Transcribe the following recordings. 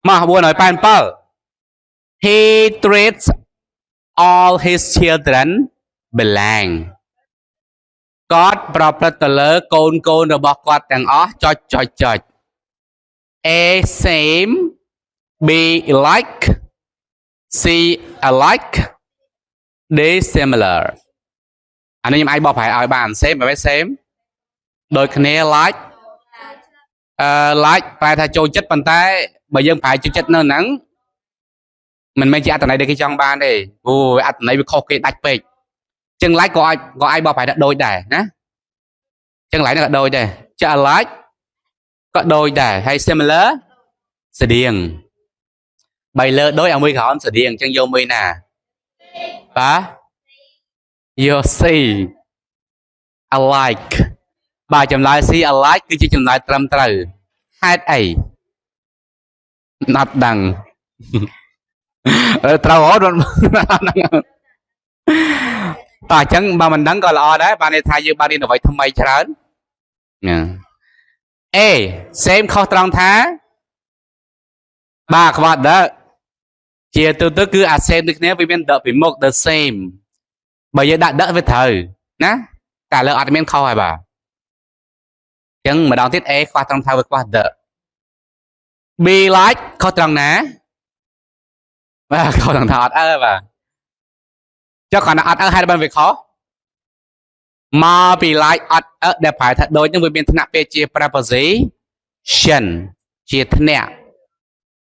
mà buồn nói pan pal he treats all his children belong គាត់ប្រព្រឹត្តទៅលើកូនរបស់គាត់ទាំងអស់ចុច A same B like C alike D similar អានេះខ្ញុំអាចបកប្រែឲ្យបាន same បែប same ដូចគ្នា like like ប្រែថាចូលចិត្តប៉ុន្តែបើយើងប្រែចូលចិត្តនៅហ្នឹងមិនមែនជាអត្ថន័យដែលគេចង់បានទេអូអត្ថន័យវាខុសគេដាច់ពេកចឹង like ក៏អាចបកប្រែថាដូចដែរណាចឹង like ក៏ដូចដែរចា alike ក៏ដូចដែរហើយ similar ស្តៀងបីលើដូចឲ្យមួយក្រោមស្តៀងចឹងយកមួយណាបាទយក C alike បាទចម្លើយ C alike គឺជាចម្លើយត្រឹមត្រូវហេតុអីណាត់ដឹងត្រូវអត់តើអញ្ចឹងបើមិនដឹងក៏ល្អដែរបានន័យថាយើងបានរៀនអ្វីថ្មីច្រើនអេ same ខុសត្រង់ថាបាទខ្វះ the ជាទូទៅគឺអា same ដូចគ្នាវាមាន the ពីមុខ the same បើយើងដាក់ the វាត្រូវណាតែលើអត់មានខុសហើយបាទអញ្ចឹងម្ដងទៀត A ខ្វះត្រង់ថាវាខ្វះ the B like ខុសត្រង់ណាបាទខុសត្រង់ថាអត់បាទចុះគាត់អត់ហេតុបានវាខុសមកពី like អត់ដែលប្រែថាដូចនឹងវាមានថ្នាក់ពាក្យជា preposition ជាថ្នាក់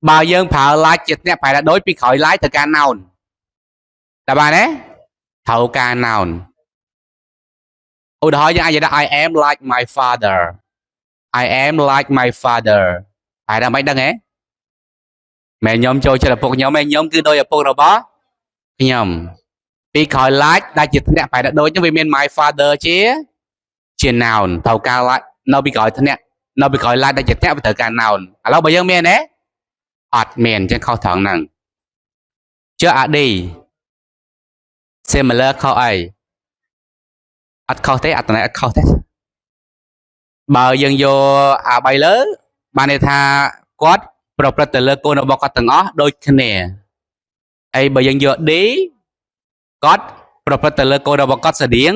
បើយើងប្រើ like ជាថ្នាក់ប្រែថាដូចពីក្រោយ like ទៅការ noun តើបានទេត្រូវការ noun ឧទាហរណ៍យើងអាចនិយាយថា I am like my father I am like my father ប្រែថាមិនដឹងហ៎មែនខ្ញុំចូលចិត្តឪពុកខ្ញុំឯងខ្ញុំគឺដូចឪពុករបស់ខ្ញុំពីក្រោយ like ដែលជាថ្នាក់ប្រែថាដូចនឹងវាមាន my father ជា noun ត្រូវការ like នៅពីក្រោយថ្នាក់នៅពីក្រោយ like ដែលជាថ្នាក់វាត្រូវការ noun ឥឡូវបើយើងមានទេអត់មានអញ្ចឹងខុសត្រង់ហ្នឹងចុះ AD similar ខុសអីអត់ខុសទេអត្ថន័យអត់ខុសទេបើយើងយកអា3លើបានន័យថាគាត់ប្រព្រឹត្តទៅលើកូនរបស់គាត់ទាំងអស់ដូចគ្នាហើយបើយើងយក D គាត់ប្រព្រឹត្តទៅលើកូនរបស់គាត់ស្តៀង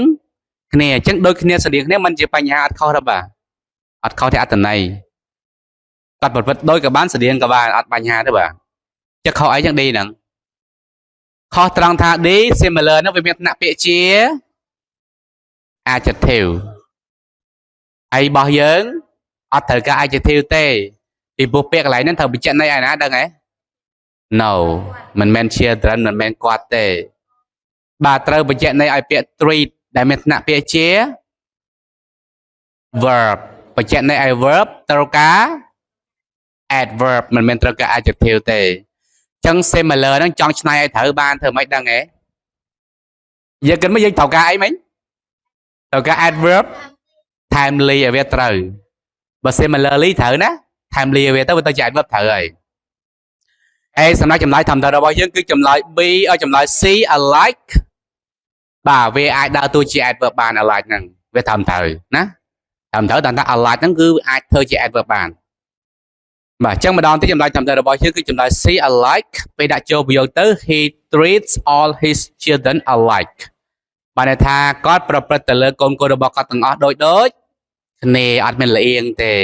គ្នាអញ្ចឹងដូចគ្នាស្តៀងគ្នាមិនជាបញ្ហាអត់ខុសទេបាទអត់ខុសទេអត្ថន័យគាត់ប្រព្រឹត្តដូចក៏បានស្តៀងក៏បានអត់បញ្ហាទេបាទចុះខុសអីចឹង D ហ្នឹងខុសត្រង់ថា D similar ហ្នឹងវាមានថ្នាក់ពាក្យជា adjective ហើយរបស់យើងអត់ត្រូវការ adjective ទេពីព្រោះពាក្យកន្លែងហ្នឹងត្រូវបញ្ជាក់ន័យឲ្យណាដឹងហ៎ no មិនមែន children មិនមែនគាត់ទេបាទត្រូវបញ្ជាក់ន័យឲ្យពាក្យ treat ដែលមានថ្នាក់ពាក្យជា verb បញ្ជាក់ន័យឲ្យ verb ត្រូវការ adverb មិនមែនត្រូវការ adjective ទេអញ្ចឹង similar ហ្នឹងចង់ឆ្នៃឲ្យត្រូវបានធ្វើមិនដឹងហ៎យើងគិតមកយើងត្រូវការអីមិញត្រូវការ adverb timely ឲ្យវាត្រូវបើ similarly ត្រូវណា timely ឲ្យវាទៅវាទៅជា adverb ត្រូវហើយហើយសម្រាប់ចម្លើយធម្មតារបស់យើងគឺចម្លើយ B ឲ្យចម្លើយ C alike បាទវាអាចដើរតួជា adverb បាន alike ហ្នឹងវាត្រឹមត្រូវណាត្រឹមត្រូវតែ alike ហ្នឹងគឺអាចធ្វើជា adverb បានបាទអញ្ចឹងម្ដងទៀតចម្លើយត្រឹមត្រូវរបស់យើងគឺចម្លើយ C alike ពេលដាក់ចូលប្រយោគទៅ he treats all his children alike បានន័យថាគាត់ប្រព្រឹត្តទៅលើកូនរបស់គាត់ទាំងអស់ដូចគ្នាអត់មានលៀងទេ